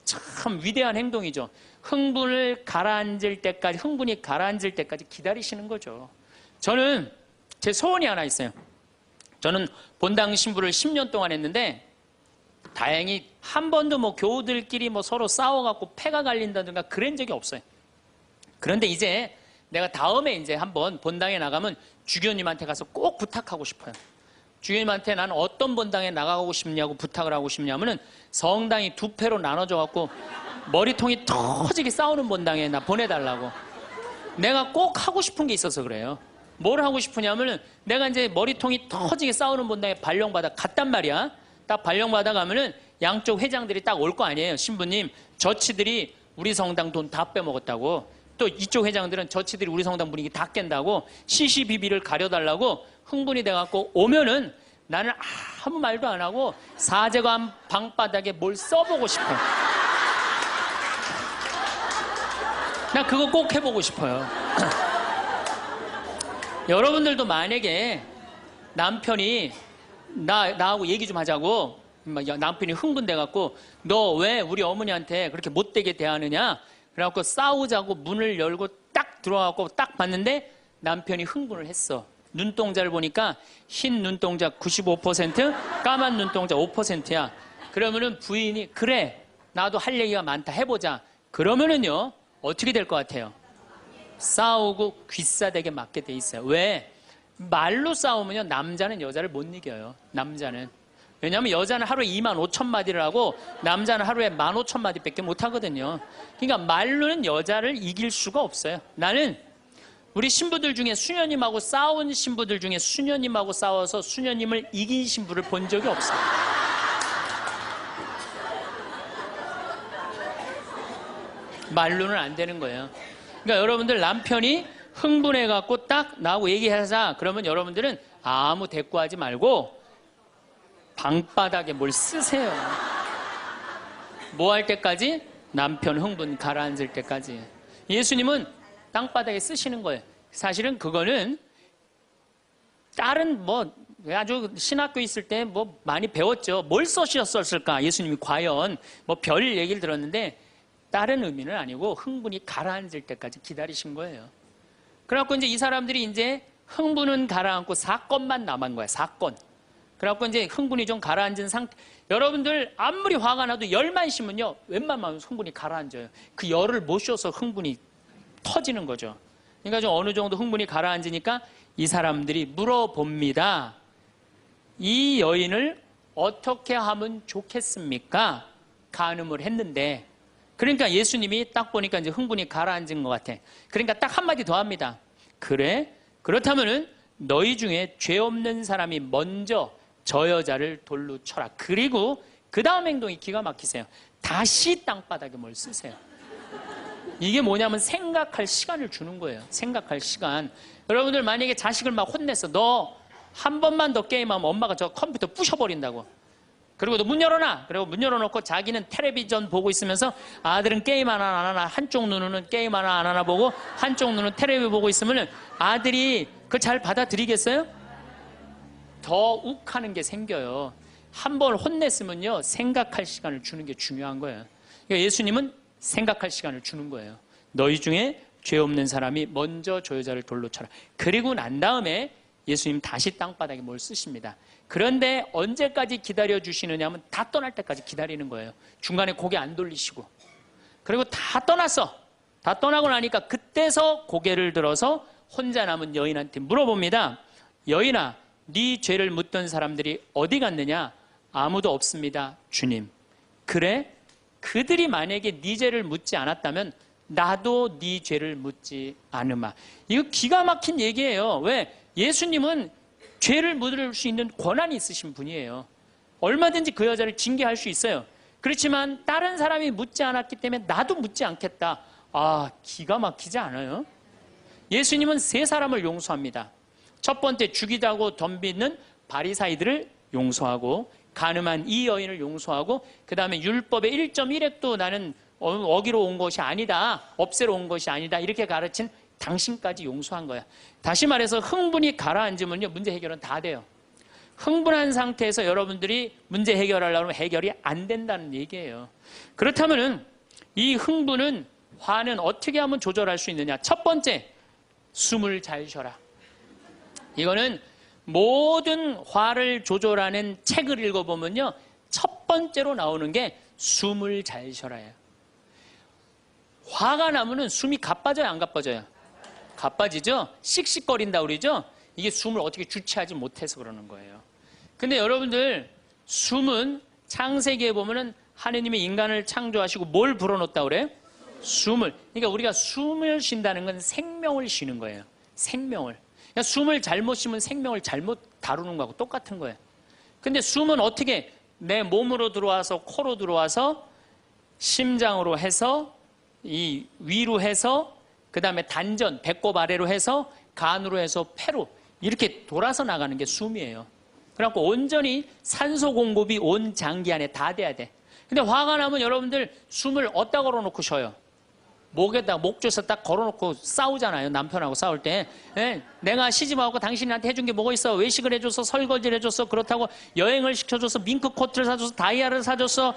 참 위대한 행동이죠. 흥분이 가라앉을 때까지 기다리시는 거죠. 저는 제 소원이 하나 있어요. 저는 본당 신부를 10년 동안 했는데 다행히 한 번도 뭐 교우들끼리 뭐 서로 싸워갖고 패가 갈린다든가 그런 적이 없어요. 그런데 이제 내가 다음에 이제 한번 본당에 나가면 주교님한테 가서 꼭 부탁하고 싶어요. 주교님한테 나는 어떤 본당에 나가고 싶냐고 부탁을 하고 싶냐면은 성당이 두 패로 나눠져갖고 머리통이 터지게 싸우는 본당에 나 보내달라고. 내가 꼭 하고 싶은 게 있어서 그래요. 뭘 하고 싶으냐면은 내가 이제 머리통이 터지게 싸우는 본당에 발령받아 갔단 말이야. 딱 발령받아 가면은 양쪽 회장들이 딱 올 거 아니에요. 신부님, 저치들이 우리 성당 돈 다 빼먹었다고. 또 이쪽 회장들은 저치들이 우리 성당 분위기 다 깬다고 시시비비를 가려달라고 흥분이 돼갖고 오면은 나는 아무 말도 안 하고 사제관 방바닥에 뭘 써보고 싶어. 나 그거 꼭 해보고 싶어요. 여러분들도 만약에 남편이 나하고 얘기 좀 하자고, 남편이 흥분돼갖고 너 왜 우리 어머니한테 그렇게 못되게 대하느냐, 그래갖고 싸우자고 문을 열고 딱 들어가고 딱 봤는데 남편이 흥분을 했어. 눈동자를 보니까 흰 눈동자 95%, 까만 눈동자 5%야. 그러면은 부인이 그래 나도 할 얘기가 많다 해보자. 그러면은요 어떻게 될 것 같아요? 싸우고 귀싸대게 맞게 돼 있어요. 왜? 말로 싸우면요 남자는 여자를 못 이겨요. 남자는. 왜냐하면 여자는 하루에 25,000마디를 하고 남자는 하루에 15,000마디밖에 못 하거든요. 그러니까 말로는 여자를 이길 수가 없어요. 나는 우리 신부들 중에 수녀님하고 싸운 신부들 중에 수녀님하고 싸워서 수녀님을 이긴 신부를 본 적이 없어요. 말로는 안 되는 거예요. 그러니까 여러분들 남편이 흥분해갖고 딱 나하고 얘기하자 그러면 여러분들은 아무 대꾸하지 말고 방바닥에 뭘 쓰세요. 뭐 할 때까지? 남편 흥분 가라앉을 때까지. 예수님은 땅바닥에 쓰시는 거예요. 사실은 그거는 다른 뭐 아주 신학교 있을 때 뭐 많이 배웠죠. 뭘 써셨을까? 예수님이 과연 뭐 별 얘기를 들었는데 다른 의미는 아니고 흥분이 가라앉을 때까지 기다리신 거예요. 그래갖고 이제 이 사람들이 이제 흥분은 가라앉고 사건만 남은 거야. 사건. 그래갖고 이제 흥분이 좀 가라앉은 상태. 여러분들 아무리 화가 나도 열만 심으면요 웬만하면 흥분이 가라앉아요. 그 열을 못 쉬어서 흥분이 터지는 거죠. 그러니까 좀 어느 정도 흥분이 가라앉으니까 이 사람들이 물어봅니다. 이 여인을 어떻게 하면 좋겠습니까? 간음을 했는데. 그러니까 예수님이 딱 보니까 이제 흥분이 가라앉은 것 같아. 그러니까 딱 한마디 더 합니다. 그래? 그렇다면은 너희 중에 죄 없는 사람이 먼저 저 여자를 돌로 쳐라. 그리고 그 다음 행동이 기가 막히세요. 다시 땅바닥에 뭘 쓰세요. 이게 뭐냐면 생각할 시간을 주는 거예요. 생각할 시간. 여러분들 만약에 자식을 막 혼냈어. 너 한 번만 더 게임하면 엄마가 저 컴퓨터 부셔버린다고. 그리고 너 문 열어놔. 그리고 문 열어놓고 자기는 텔레비전 보고 있으면서 아들은 게임 하나 안 하나, 한쪽 눈으로는 게임 하나 안 하나 보고 한쪽 눈은 텔레비 보고 있으면 아들이 그걸 잘 받아들이겠어요? 더 욱하는 게 생겨요. 한 번 혼냈으면요, 생각할 시간을 주는 게 중요한 거예요. 그러니까 예수님은 생각할 시간을 주는 거예요. 너희 중에 죄 없는 사람이 먼저 저 여자를 돌로 쳐라. 그리고 난 다음에 예수님 다시 땅바닥에 뭘 쓰십니다. 그런데 언제까지 기다려 주시느냐 하면 다 떠날 때까지 기다리는 거예요. 중간에 고개 안 돌리시고. 그리고 다 떠났어. 다 떠나고 나니까 그때서 고개를 들어서 혼자 남은 여인한테 물어봅니다. 여인아, 네 죄를 묻던 사람들이 어디 갔느냐? 아무도 없습니다, 주님. 그래? 그들이 만약에 네 죄를 묻지 않았다면 나도 네 죄를 묻지 않으마. 이거 기가 막힌 얘기예요. 왜? 예수님은 죄를 묻을 수 있는 권한이 있으신 분이에요. 얼마든지 그 여자를 징계할 수 있어요. 그렇지만 다른 사람이 묻지 않았기 때문에 나도 묻지 않겠다. 아, 기가 막히지 않아요? 예수님은 세 사람을 용서합니다. 첫 번째, 죽이자고 덤비는 바리사이들을 용서하고, 간음한 이 여인을 용서하고, 그 다음에 율법의 1.1획도 나는 어기로 온 것이 아니다, 없애러 온 것이 아니다, 이렇게 가르친 당신까지 용서한 거야. 다시 말해서 흥분이 가라앉으면요, 문제 해결은 다 돼요. 흥분한 상태에서 여러분들이 문제 해결하려고 하면 해결이 안 된다는 얘기예요. 그렇다면은 이 흥분은, 화는 어떻게 하면 조절할 수 있느냐? 첫 번째, 숨을 잘 쉬어라. 이거는 모든 화를 조절하는 책을 읽어보면요, 첫 번째로 나오는 게 숨을 잘 쉬어라예요. 화가 나면은 숨이 가빠져요, 안 가빠져요? 가빠지죠? 씩씩거린다 그러죠? 이게 숨을 어떻게 주체하지 못해서 그러는 거예요. 근데 여러분들, 숨은 창세기에 보면은 하느님이 인간을 창조하시고 뭘 불어넣었다 그래요? 숨을. 그러니까 우리가 숨을 쉰다는 건 생명을 쉬는 거예요. 생명을. 그러니까 숨을 잘못 쉬면 생명을 잘못 다루는 거하고 똑같은 거예요. 근데 숨은 어떻게 내 몸으로 들어와서 코로 들어와서 심장으로 해서 이 위로 해서 그 다음에 단전, 배꼽 아래로 해서 간으로 해서 폐로 이렇게 돌아서 나가는 게 숨이에요. 그래갖고 온전히 산소 공급이 온 장기 안에 다 돼야 돼. 근데 화가 나면 여러분들 숨을 어디다 걸어놓고 쉬어요? 목에다, 목조에서 딱 걸어놓고 싸우잖아요. 남편하고 싸울 때. 네? 내가 시집와서 당신한테 해준 게 뭐가 있어? 외식을 해줘서, 설거지를 해줬어, 그렇다고 여행을 시켜줘서, 밍크 코트를 사줘서, 다이아를 사줬어.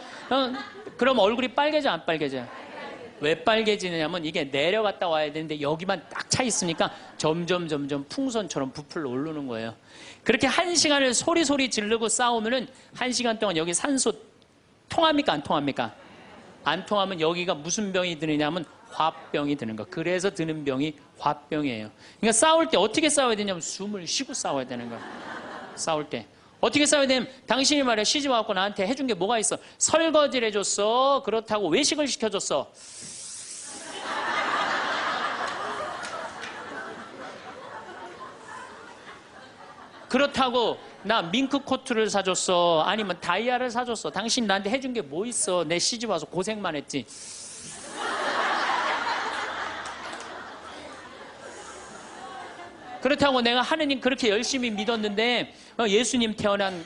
그럼 얼굴이 빨개져, 안 빨개져요? 왜 빨개지느냐면 이게 내려갔다 와야 되는데 여기만 딱 차 있으니까 점점 풍선처럼 부풀러 오르는 거예요. 그렇게 1시간을 소리 지르고 싸우면은 1시간 동안 여기 산소 통합니까, 안 통합니까? 안 통하면 여기가 무슨 병이 드느냐면 화병이 드는 거. 그래서 드는 병이 화병이에요. 그러니까 싸울 때 어떻게 싸워야 되냐면 숨을 쉬고 싸워야 되는 거예요. 싸울 때 어떻게 싸워야 되냐면, 당신이 말이야, 시집 와갖고 나한테 해준 게 뭐가 있어? 설거지를 해줬어, 그렇다고 외식을 시켜줬어. 그렇다고 나 밍크 코트를 사줬어, 아니면 다이아를 사줬어. 당신 나한테 해준 게 뭐 있어? 내 시집 와서 고생만 했지. 그렇다고 내가 하느님 그렇게 열심히 믿었는데 예수님 태어난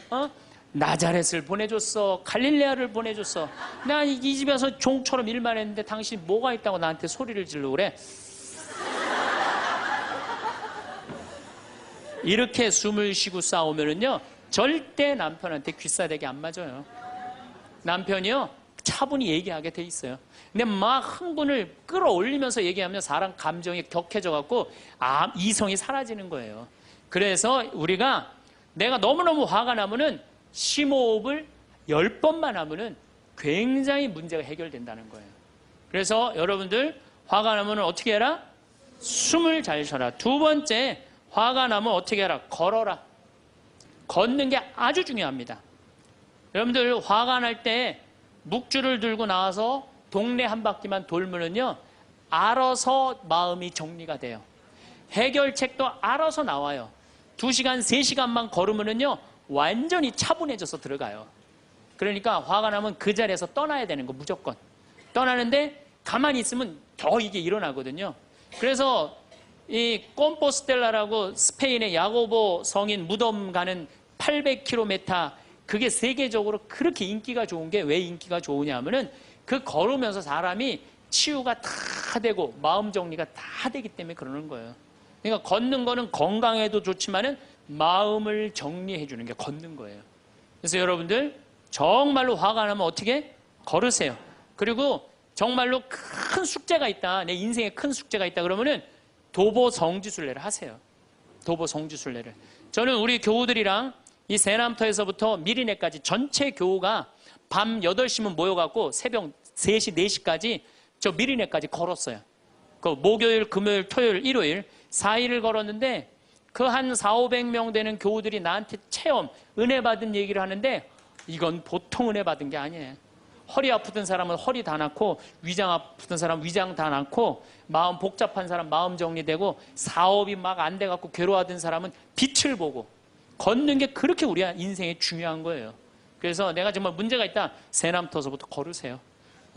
나자렛을 보내줬어, 갈릴레아를 보내줬어. 나 이 집에서 종처럼 일만 했는데 당신 뭐가 있다고 나한테 소리를 지르고 그래? 이렇게 숨을 쉬고 싸우면은요, 절대 남편한테 귀싸대기 안 맞아요. 남편이요, 차분히 얘기하게 돼 있어요. 근데 막 흥분을 끌어올리면서 얘기하면 사람 감정이 격해져갖고 이성이 사라지는 거예요. 그래서 우리가, 내가 너무너무 화가 나면은 심호흡을 10번만 하면은 굉장히 문제가 해결된다는 거예요. 그래서 여러분들, 화가 나면은 어떻게 해라? 숨을 잘 쉬어라. 두 번째, 화가 나면 어떻게 해라? 걸어라. 걷는 게 아주 중요합니다. 여러분들, 화가 날 때 묵주를 들고 나와서 동네 한 바퀴만 돌면은요, 알아서 마음이 정리가 돼요. 해결책도 알아서 나와요. 2시간, 3시간만 걸으면은요, 완전히 차분해져서 들어가요. 그러니까 화가 나면 그 자리에서 떠나야 되는 거, 무조건. 떠나는데 가만히 있으면 더 이게 일어나거든요. 그래서 이 콤포스텔라라고 스페인의 야고보 성인 무덤 가는 800km, 그게 세계적으로 그렇게 인기가 좋은 게, 왜 인기가 좋으냐 하면은 그 걸으면서 사람이 치유가 다 되고 마음 정리가 다 되기 때문에 그러는 거예요. 그러니까 걷는 거는 건강에도 좋지만은 마음을 정리해 주는 게 걷는 거예요. 그래서 여러분들 정말로 화가 나면 어떻게? 걸으세요. 그리고 정말로 큰 숙제가 있다. 내 인생에 큰 숙제가 있다. 그러면은 도보 성지순례를 하세요. 도보 성지순례를. 저는 우리 교우들이랑 이 새남터에서부터 미리네까지 전체 교우가 밤 8시면 모여갖고 새벽 3시, 4시까지 저 미리네까지 걸었어요. 그 목요일, 금요일, 토요일, 일요일 4일을 걸었는데 그 한 400~500명 되는 교우들이 나한테 체험, 은혜 받은 얘기를 하는데 이건 보통 은혜 받은 게 아니에요. 허리 아프던 사람은 허리 다 낫고, 위장 아프던 사람은 위장 다 낫고, 마음 복잡한 사람 마음 정리되고, 사업이 막 안 돼갖고 괴로워하던 사람은 빛을 보고, 걷는 게 그렇게 우리 인생에 중요한 거예요. 그래서 내가 정말 문제가 있다. 새남터서부터 걸으세요.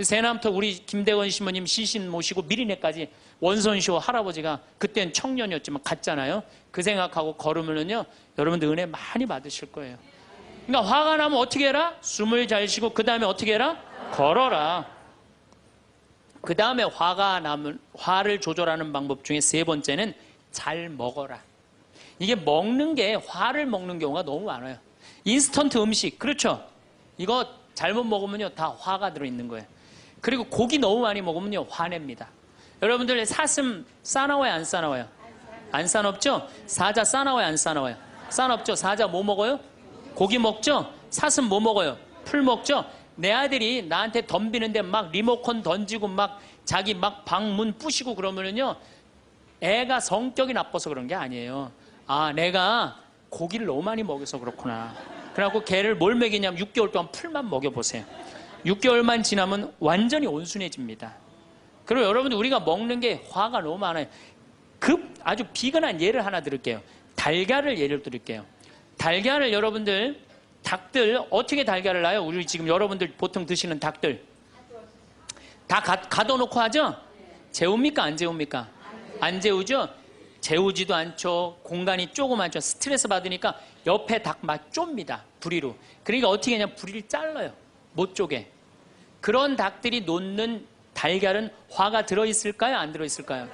새남터 우리 김대건 신부님 시신 모시고 미리네까지 원선쇼 할아버지가 그땐 청년이었지만 갔잖아요. 그 생각하고 걸으면요 여러분들 은혜 많이 받으실 거예요. 그러니까 화가 나면 어떻게 해라? 숨을 잘 쉬고 그 다음에 어떻게 해라? 걸어라. 그 다음에 화가 나면 화를 조절하는 방법 중에 3번째는 잘 먹어라. 이게 먹는 게 화를 먹는 경우가 너무 많아요. 인스턴트 음식, 그렇죠? 이거 잘못 먹으면요 다 화가 들어있는 거예요. 그리고 고기 너무 많이 먹으면요 화냅니다. 여러분들 사슴 싸나워요 안 싸나워요? 안 싸납죠? 사자 싸나워요 안 싸나워요? 싸납죠? 사자 뭐 먹어요? 고기 먹죠? 사슴 뭐 먹어요? 풀 먹죠? 내 아들이 나한테 덤비는데 막 리모컨 던지고 막 자기 막 방문 부시고 그러면은요 애가 성격이 나빠서 그런 게 아니에요. 아, 내가 고기를 너무 많이 먹여서 그렇구나. 그래갖고 걔를 뭘 먹이냐면 6개월 동안 풀만 먹여보세요. 6개월만 지나면 완전히 온순해집니다. 그리고 여러분들 우리가 먹는 게 화가 너무 많아요. 아주 비근한 예를 하나 드릴게요. 달걀을 예를 드릴게요. 달걀을 여러분들 닭들 어떻게 달걀을 낳아요? 우리 지금 여러분들 보통 드시는 닭들 다 가둬놓고 하죠? 재웁니까 안 재웁니까? 안 재우죠? 재우지도 않죠. 공간이 조그맣죠. 스트레스 받으니까 옆에 닭 막 좁니다. 부리로. 그러니까 어떻게 하냐면 부리를 잘라요. 못 쪼개. 그런 닭들이 놓는 달걀은 화가 들어있을까요? 안 들어있을까요?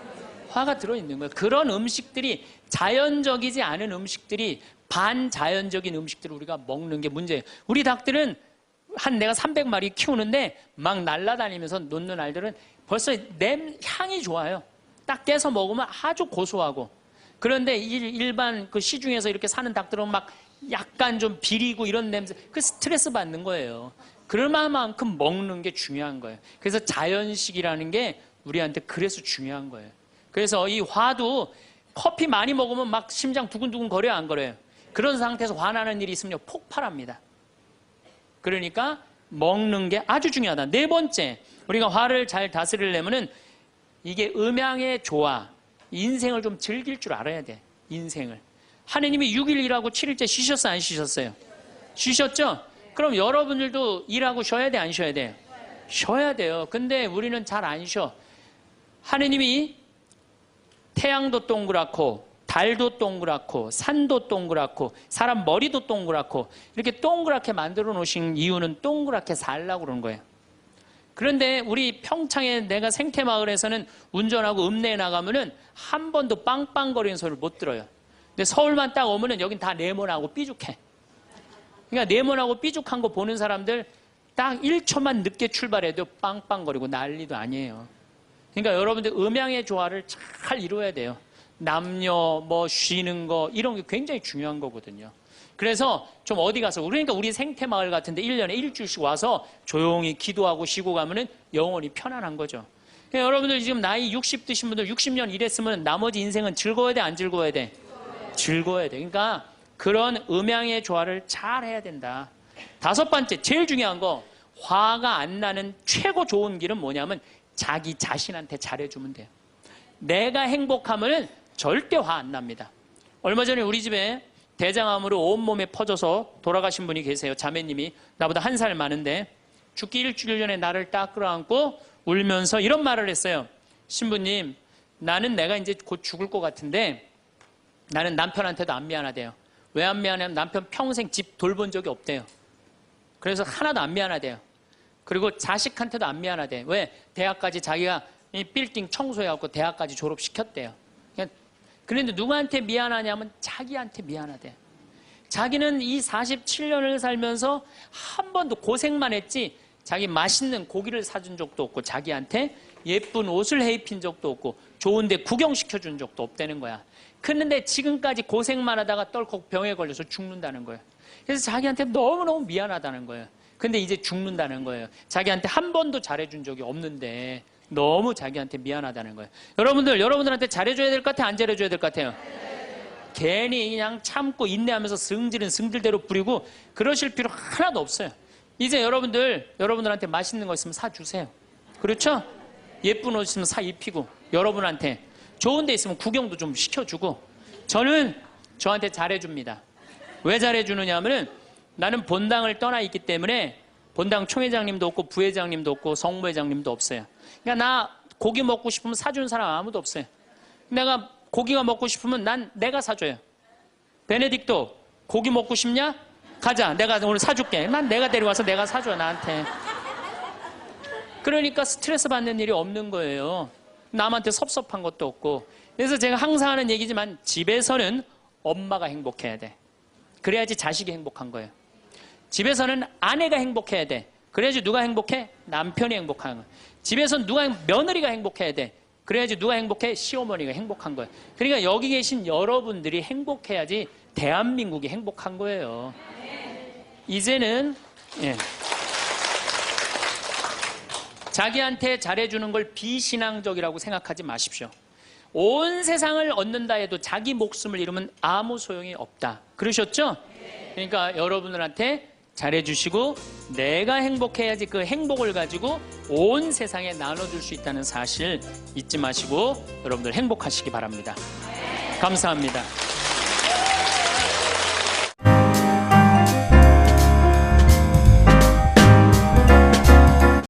화가 들어있는 거예요. 그런 음식들이 자연적이지 않은 음식들이 반자연적인 음식들을 우리가 먹는 게 문제예요. 우리 닭들은 내가 300마리 키우는데 막 날아다니면서 놓는 알들은 벌써 향이 좋아요. 딱 깨서 먹으면 아주 고소하고. 그런데 일반 그 시중에서 이렇게 사는 닭들은 막 약간 좀 비리고 이런 냄새, 그 스트레스 받는 거예요. 그럴 만큼 먹는 게 중요한 거예요. 그래서 자연식이라는 게 우리한테 그래서 중요한 거예요. 그래서 이 화도 커피 많이 먹으면 막 심장 두근두근 거려요, 안 거려요? 그런 상태에서 화나는 일이 있으면 폭발합니다. 그러니까 먹는 게 아주 중요하다. 4번째, 우리가 화를 잘 다스리려면은 이게 음양의 조화, 인생을 좀 즐길 줄 알아야 돼. 인생을. 하느님이 6일 일하고 7일째 쉬셨어요, 안 쉬셨어요? 쉬셨죠? 그럼 여러분들도 일하고 쉬어야 돼, 안 쉬어야 돼요? 쉬어야 돼요. 근데 우리는 잘 안 쉬어. 하느님이 태양도 동그랗고 달도 동그랗고 산도 동그랗고 사람 머리도 동그랗고 이렇게 동그랗게 만들어 놓으신 이유는 동그랗게 살라고 그러는 거예요. 그런데 우리 평창에 내가 생태마을에서는 운전하고 읍내에 나가면은 한 번도 빵빵거리는 소리를 못 들어요. 근데 서울만 딱 오면은 여긴 다 네모나고 삐죽해. 그러니까 네모나고 삐죽한 거 보는 사람들 딱 1초만 늦게 출발해도 빵빵거리고 난리도 아니에요. 그러니까 여러분들 음양의 조화를 잘 이루어야 돼요. 남녀 뭐 쉬는 거 이런 게 굉장히 중요한 거거든요. 그래서 좀 어디 가서 그러니까 우리 생태마을 같은데 1년에 일주일씩 와서 조용히 기도하고 쉬고 가면은 영혼이 편안한 거죠. 그러니까 여러분들 지금 나이 60 드신 분들 60년 일했으면 나머지 인생은 즐거워야 돼, 안 즐거워야 돼? 즐거워야 돼. 그러니까 그런 음양의 조화를 잘 해야 된다. 5번째, 제일 중요한 거, 화가 안 나는 최고 좋은 길은 뭐냐면 자기 자신한테 잘해주면 돼요. 내가 행복하면 절대 화 안 납니다. 얼마 전에 우리 집에 대장암으로 온몸에 퍼져서 돌아가신 분이 계세요. 자매님이 나보다 1살 많은데 죽기 일주일 전에 나를 딱 끌어안고 울면서 이런 말을 했어요. 신부님, 나는 내가 이제 곧 죽을 것 같은데 나는 남편한테도 안 미안하대요. 왜 안 미안하냐면 남편 평생 집 돌본 적이 없대요. 그래서 하나도 안 미안하대요. 그리고 자식한테도 안 미안하대요. 왜? 대학까지 자기가 이 빌딩 청소해갖고 대학까지 졸업시켰대요. 그냥 그런데 누구한테 미안하냐면 자기한테 미안하대. 자기는 이 47년을 살면서 한 번도 고생만 했지 자기 맛있는 고기를 사준 적도 없고 자기한테 예쁜 옷을 해입힌 적도 없고 좋은 데 구경시켜준 적도 없다는 거야. 그런데 지금까지 고생만 하다가 떨컥 병에 걸려서 죽는다는 거예요. 그래서 자기한테 너무너무 미안하다는 거예요. 근데 이제 죽는다는 거예요. 자기한테 한 번도 잘해준 적이 없는데 너무 자기한테 미안하다는 거예요. 여러분들한테 잘해줘야 될 것 같아요? 안 잘해줘야 될 것 같아요? 괜히 그냥 참고 인내하면서 승질은 승질대로 부리고 그러실 필요 하나도 없어요. 이제 여러분들한테 맛있는 거 있으면 사주세요. 그렇죠? 예쁜 옷 있으면 사 입히고 여러분한테 좋은 데 있으면 구경도 좀 시켜주고 저는 저한테 잘해줍니다. 왜 잘해주느냐 하면은 나는 본당을 떠나 있기 때문에 본당 총회장님도 없고 부회장님도 없고 성모회장님도 없어요. 그러니까 나 고기 먹고 싶으면 사주는 사람 아무도 없어요. 내가 고기가 먹고 싶으면 내가 사줘요. 베네딕토 고기 먹고 싶냐? 가자. 내가 오늘 사줄게. 난 내가 데려와서 내가 사줘 나한테. 그러니까 스트레스 받는 일이 없는 거예요. 남한테 섭섭한 것도 없고. 그래서 제가 항상 하는 얘기지만 집에서는 엄마가 행복해야 돼. 그래야지 자식이 행복한 거예요. 집에서는 아내가 행복해야 돼. 그래야지 누가 행복해? 남편이 행복한 거예요. 집에서는 며느리가 행복해야 돼. 그래야지 누가 행복해? 시어머니가 행복한 거예요. 그러니까 여기 계신 여러분들이 행복해야지 대한민국이 행복한 거예요. 이제는 자기한테 잘해주는 걸 비신앙적이라고 생각하지 마십시오. 온 세상을 얻는다 해도 자기 목숨을 잃으면 아무 소용이 없다. 그러셨죠? 그러니까 여러분들한테 잘해주시고 내가 행복해야지 그 행복을 가지고 온 세상에 나눠줄 수 있다는 사실 잊지 마시고 여러분들 행복하시기 바랍니다. 감사합니다.